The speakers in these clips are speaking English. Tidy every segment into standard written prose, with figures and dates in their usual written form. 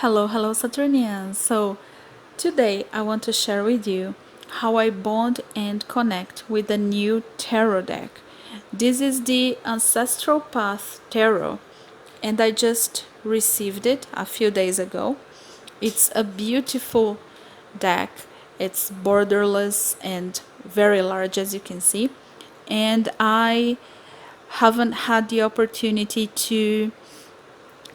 Hello, Saturnians. So, today I want to share with you how I bond and connect with the new tarot deck. This is the Ancestral Path Tarot, and I just received it a few days ago. It's a beautiful deck, it's borderless and very large, as you can see. And I haven't had the opportunity to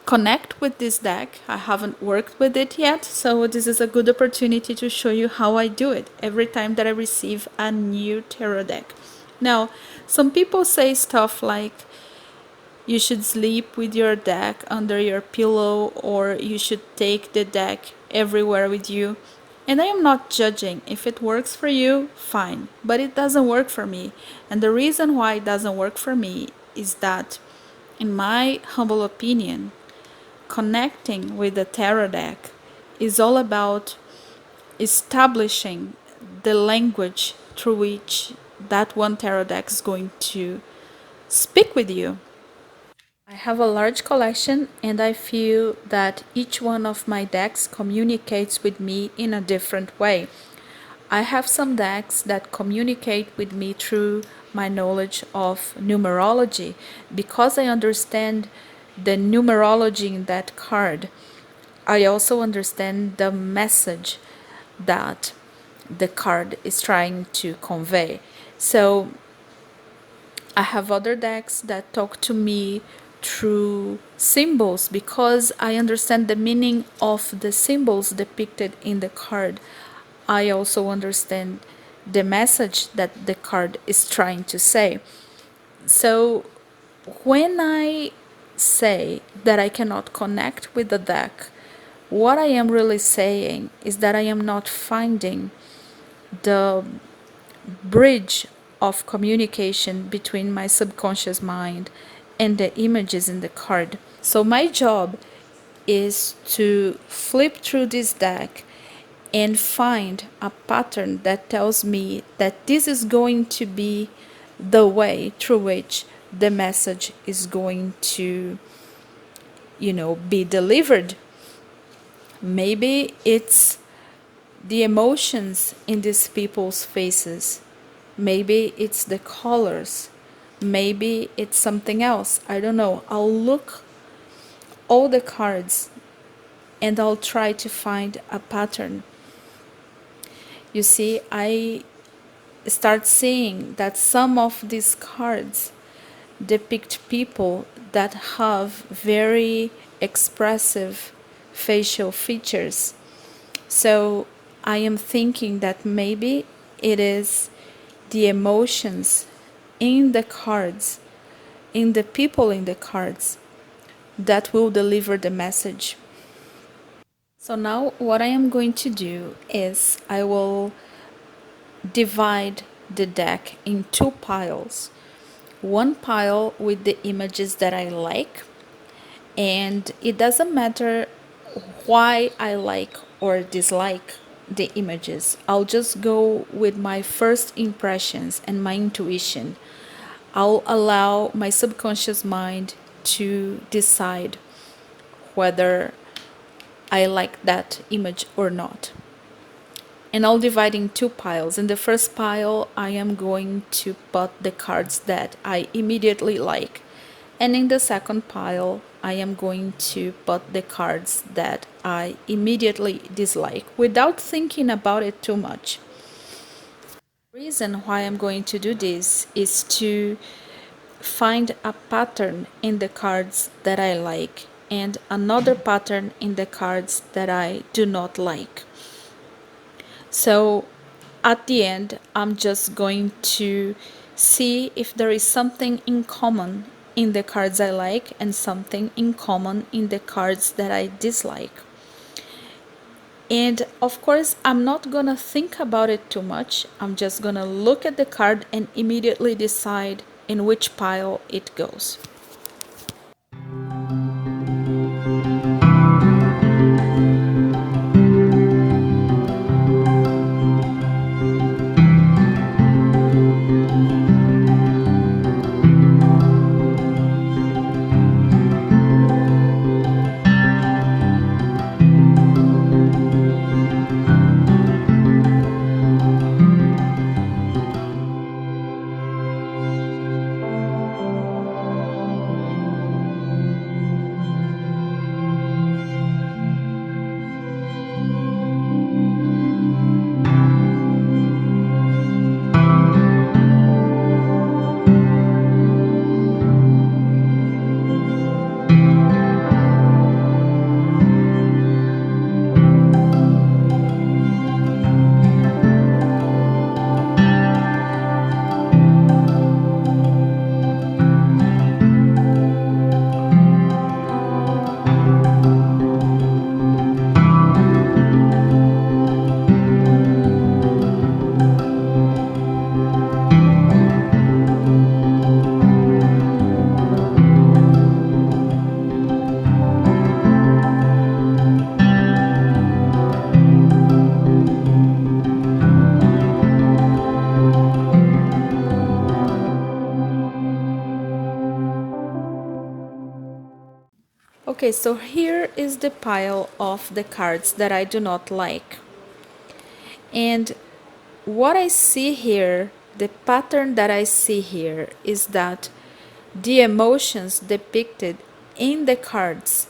connect with this deck. I haven't worked with it yet, so this is a good opportunity to show you how I do it every time that I receive a new tarot deck. Now, some people say stuff like you should sleep with your deck under your pillow or you should take the deck everywhere with you. And I am not judging. If it works for you, fine. But it doesn't work for me. And the reason why it doesn't work for me is that, in my humble opinion, connecting with the tarot deck is all about establishing the language through which that one tarot deck is going to speak with you. I have a large collection and I feel that each one of my decks communicates with me in a different way. I have some decks that communicate with me through my knowledge of numerology because I understand the numerology in that card. I also understand the message that the card is trying to convey. So I have other decks that talk to me through symbols because I understand the meaning of the symbols depicted in the card. I also understand the message that the card is trying to say. So when I say that I cannot connect with the deck, what I am really saying is that I am not finding the bridge of communication between my subconscious mind and the images in the card. So my job is to flip through this deck and find a pattern that tells me that this is going to be the way through which the message is going to, be delivered. Maybe it's the emotions in these people's faces. Maybe it's the colors. Maybe it's something else. I don't know. I'll look all the cards and I'll try to find a pattern. You see, I start seeing that some of these cards depict people that have very expressive facial features. So I am thinking that maybe it is the emotions in the cards, in the people in the cards, that will deliver the message. So now what I am going to do is I will divide the deck in two piles. One pile with the images that I like, and it doesn't matter why I like or dislike the images. I'll just go with my first impressions and my intuition. I'll allow my subconscious mind to decide whether I like that image or not. And I'll divide in two piles. In the first pile, I am going to put the cards that I immediately like. And in the second pile, I am going to put the cards that I immediately dislike without thinking about it too much. The reason why I'm going to do this is to find a pattern in the cards that I like and another pattern in the cards that I do not like. So at the end, I'm just going to see if there is something in common in the cards I like and something in common in the cards that I dislike. And of course, I'm not gonna think about it too much. I'm just gonna look at the card and immediately decide in which pile it goes. Okay, so here is the pile of the cards that I do not like. And what I see here, the pattern that I see here is that the emotions depicted in the cards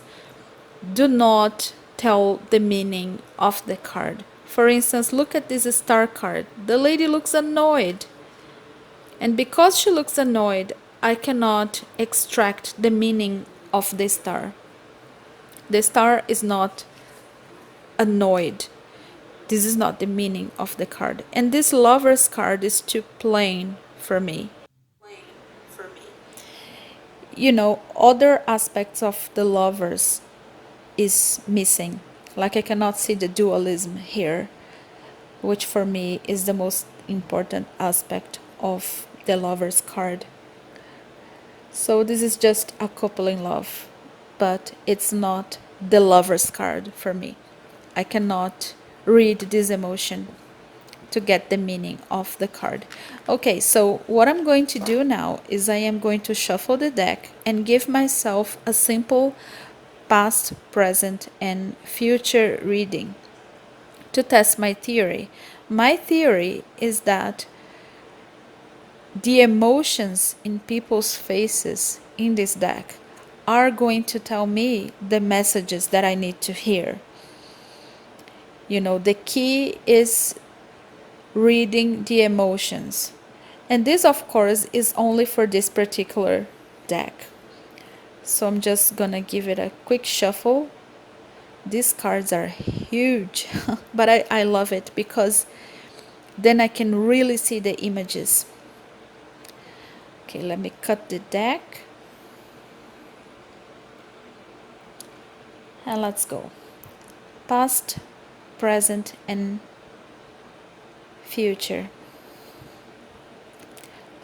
do not tell the meaning of the card. For instance, look at this star card. The lady looks annoyed. And because she looks annoyed, I cannot extract the meaning of the star. The star is not annoyed. This is not the meaning of the card. And this lover's card is too plain for me. You know, other aspects of the lovers is missing. Like I cannot see the dualism here, which for me is the most important aspect of the lover's card. So this is just a couple in love, but it's not the lover's card for me. I cannot read this emotion to get the meaning of the card. Okay, so what I'm going to do now is I am going to shuffle the deck and give myself a simple past, present, and future reading to test my theory. My theory is that the emotions in people's faces in this deck are going to tell me the messages that I need to hear. You know, the key is reading the emotions. And this, of course, is only for this particular deck. So I'm just gonna give it a quick shuffle. These cards are huge, but I love it because then I can really see the images. Okay, let me cut the deck. And let's go. Past, present, and future.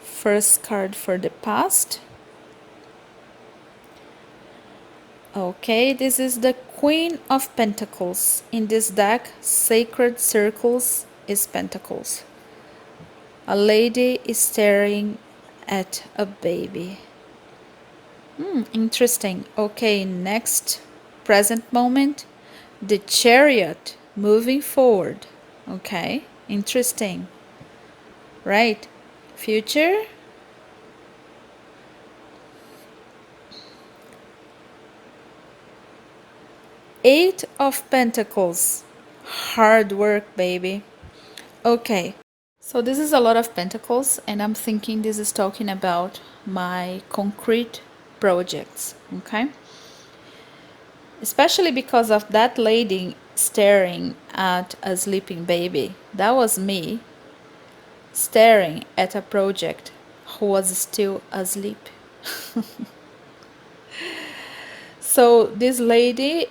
First card for the past. Okay, this is the Queen of Pentacles. In this deck, Sacred Circles is Pentacles. A lady is staring at a baby. Interesting. Okay, next present moment, the Chariot moving forward. Okay, interesting. Right. Future. Eight of Pentacles. Hard work, baby. Okay. So this is a lot of pentacles, and I'm thinking this is talking about my concrete projects, okay? Especially because of that lady staring at a sleeping baby. That was me staring at a project who was still asleep. So this lady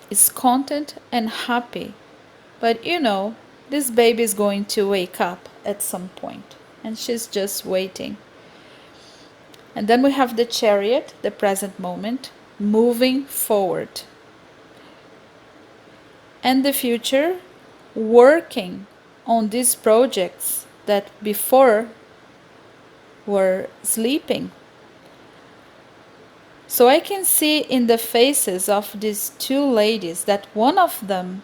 is content and happy, but you know, this baby is going to wake up at some point, and she's just waiting. And then we have the Chariot, the present moment, moving forward. And the future, working on these projects that before were sleeping. So I can see in the faces of these two ladies that one of them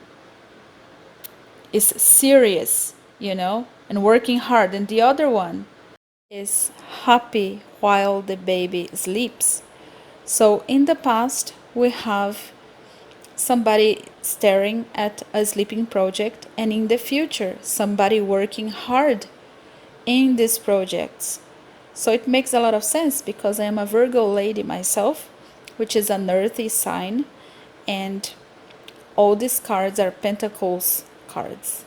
is serious, you know, and working hard, and the other one is happy while the baby sleeps. So in the past, we have somebody staring at a sleeping project, and in the future, somebody working hard in these projects. So it makes a lot of sense because I am a Virgo lady myself, which is an earthy sign, and all these cards are Pentacles cards,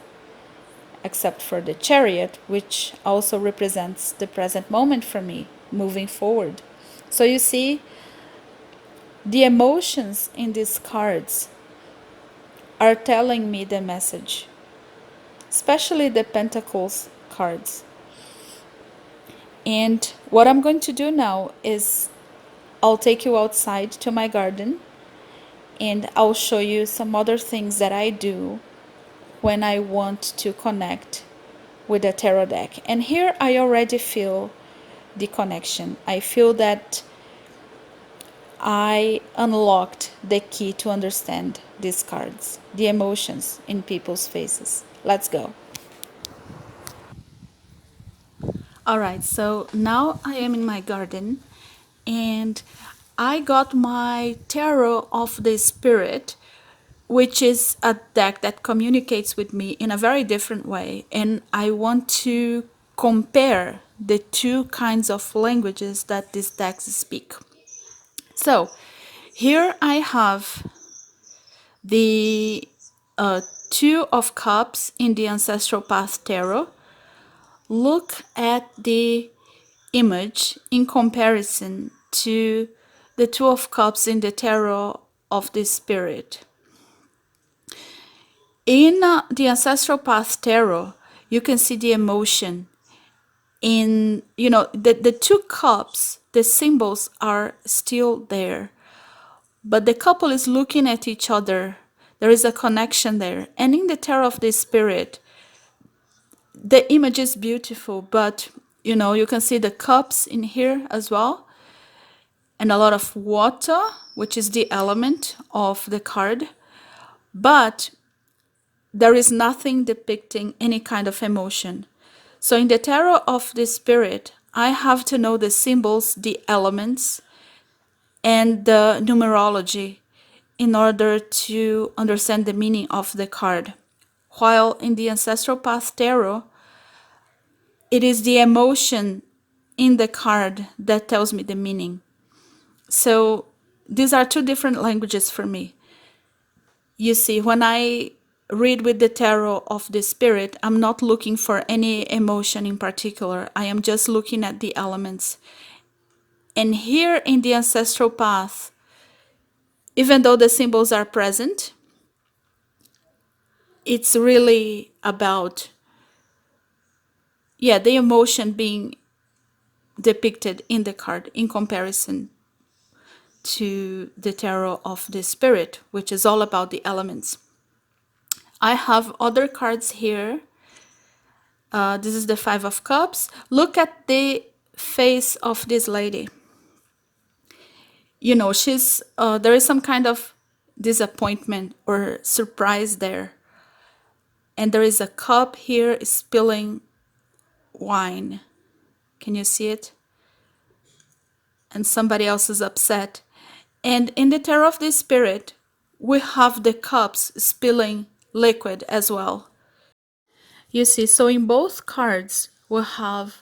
except for the Chariot, which also represents the present moment for me, moving forward. So you see, the emotions in these cards are telling me the message, especially the Pentacles cards. And what I'm going to do now is I'll take you outside to my garden and I'll show you some other things that I do when I want to connect with the tarot deck. And here I already feel the connection. I feel that I unlocked the key to understand these cards, the emotions in people's faces. Let's go. All right, so now I am in my garden and I got my Tarot of the Spirit, which is a deck that communicates with me in a very different way. And I want to compare the two kinds of languages that these decks speak. So here I have the Two of Cups in the Ancestral Path Tarot. Look at the image in comparison to the Two of Cups in the Tarot of the Spirit. In the Ancestral Path Tarot, you can see the emotion in, the two cups, the symbols are still there, but the couple is looking at each other. There is a connection there. And in the Tarot of the Spirit, the image is beautiful, but you can see the cups in here as well, and a lot of water, which is the element of the card, but there is nothing depicting any kind of emotion. So in the Tarot of the Spirit, I have to know the symbols, the elements, and the numerology in order to understand the meaning of the card. While in the Ancestral Path Tarot, it is the emotion in the card that tells me the meaning. So these are two different languages for me. You see, when I read with the Tarot of the Spirit, I'm not looking for any emotion in particular. I am just looking at the elements. And here in the Ancestral Path, even though the symbols are present, it's really about, the emotion being depicted in the card in comparison to the Tarot of the Spirit, which is all about the elements. I have other cards here. This is the Five of Cups. Look at the face of this lady. She's there is some kind of disappointment or surprise there. And there is a cup here spilling wine. Can you see it? And somebody else is upset. And in the Tarot of the Spirit, we have the cups spilling liquid as well. You see, so in both cards, we have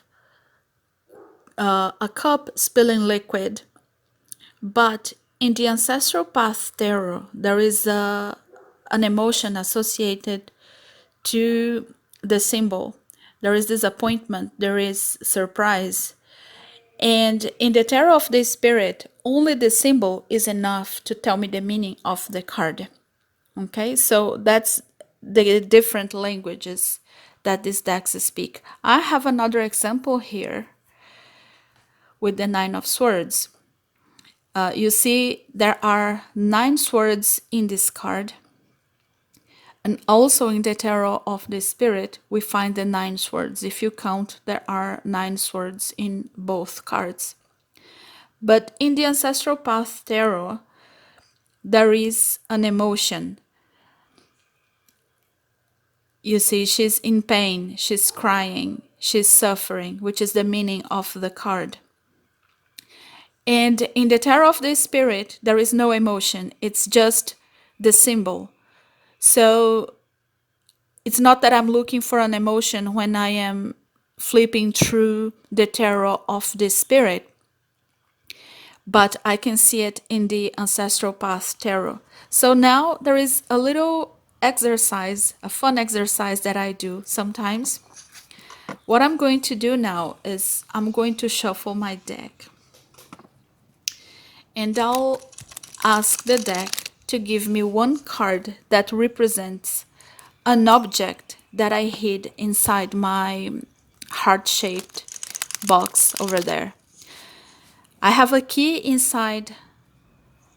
a cup spilling liquid, but in the Ancestral Path Tarot, there is an emotion associated to the symbol. There is disappointment, there is surprise. And in the Tarot of the Spirit, only the symbol is enough to tell me the meaning of the card. Okay, so that's the different languages that these decks speak. I have another example here with the Nine of Swords. You see, there are 9 swords in this card. And also in the Tarot of the Spirit, we find the 9 swords. If you count, there are 9 swords in both cards. But in the Ancestral Path Tarot, there is an emotion. You see, she's in pain, she's crying, she's suffering, which is the meaning of the card. And in the Tarot of the Spirit, there is no emotion. It's just the symbol. So it's not that I'm looking for an emotion when I am flipping through the Tarot of the Spirit, but I can see it in the Ancestral Path Tarot. So now there is a little exercise, a fun exercise that I do sometimes. What I'm going to do now is I'm going to shuffle my deck. And I'll ask the deck to give me one card that represents an object that I hid inside my heart-shaped box over there. I have a key inside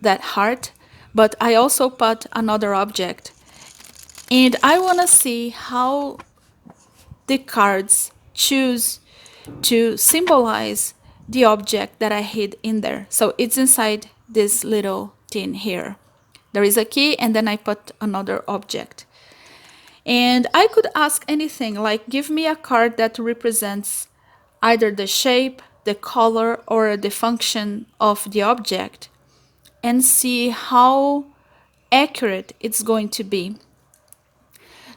that heart, but I also put another object. And I want to see how the cards choose to symbolize the object that I hid in there. So it's inside this little tin here. There is a key, and then I put another object. And I could ask anything, like give me a card that represents either the shape, the color, or the function of the object, and see how accurate it's going to be.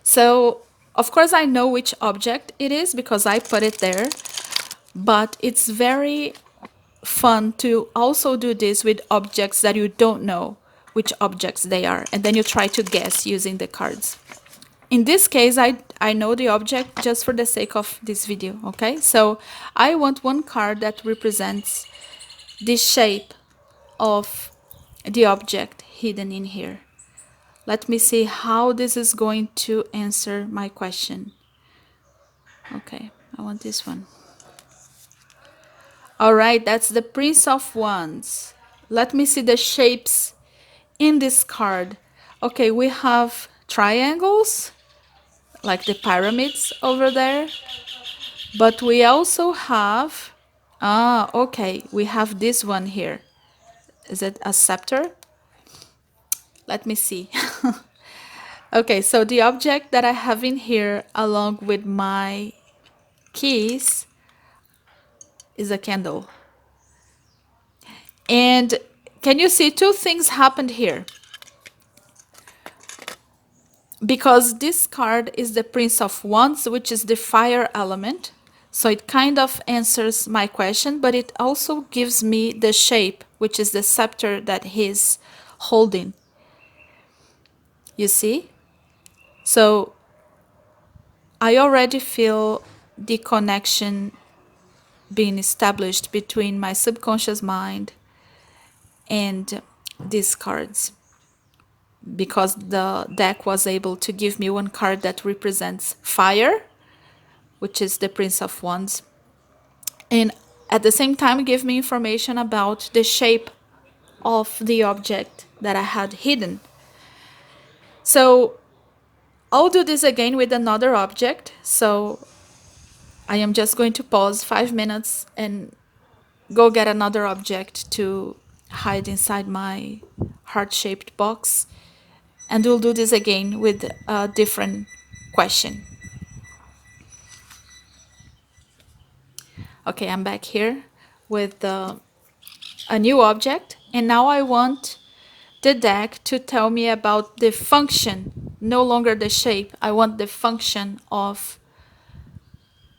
So, of course, I know which object it is because I put it there, but it's very fun to also do this with objects that you don't know which objects they are, and then you try to guess using the cards. In this case, I know the object just for the sake of this video, okay? So I want one card that represents the shape of the object hidden in here. Let me see how this is going to answer my question. Okay, I want this one. All right, that's the Prince of Wands. Let me see the shapes in this card. Okay, we have triangles, like the pyramids over there. But we also have, okay, we have this one here. Is it a scepter? Let me see. Okay, so the object that I have in here along with my keys is a candle. And can you see two things happened here? Because this card is the Prince of Wands, which is the fire element. So it kind of answers my question, but it also gives me the shape, which is the scepter that he's holding. You see? So I already feel the connection being established between my subconscious mind and these cards, because the deck was able to give me one card that represents fire, which is the Prince of Wands, and at the same time give me information about the shape of the object that I had hidden. So I'll do this again with another object. So I am just going to pause 5 minutes and go get another object to hide inside my heart-shaped box. And we'll do this again with a different question. Okay, I'm back here with a new object. And now I want the deck to tell me about the function, no longer the shape. I want the function of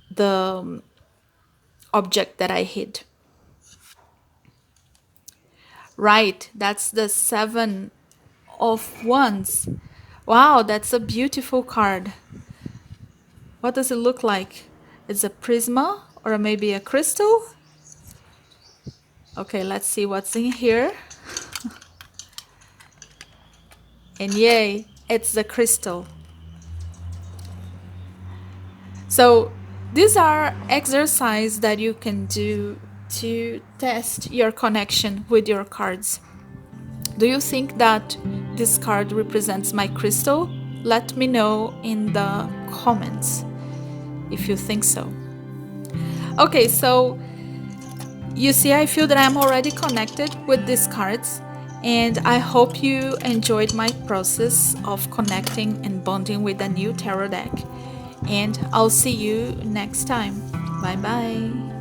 the object that I hid. Right, that's the Seven of Wands. Wow, that's a beautiful card. What does it look like? It's a prisma or maybe a crystal? Okay, let's see what's in here. And yay, it's the crystal. So these are exercises that you can do to test your connection with your cards. Do you think that this card represents my crystal? Let me know in the comments if you think so. Okay, so you see, I feel that I'm already connected with these cards, and I hope you enjoyed my process of connecting and bonding with a new tarot deck. And I'll see you next time. Bye bye.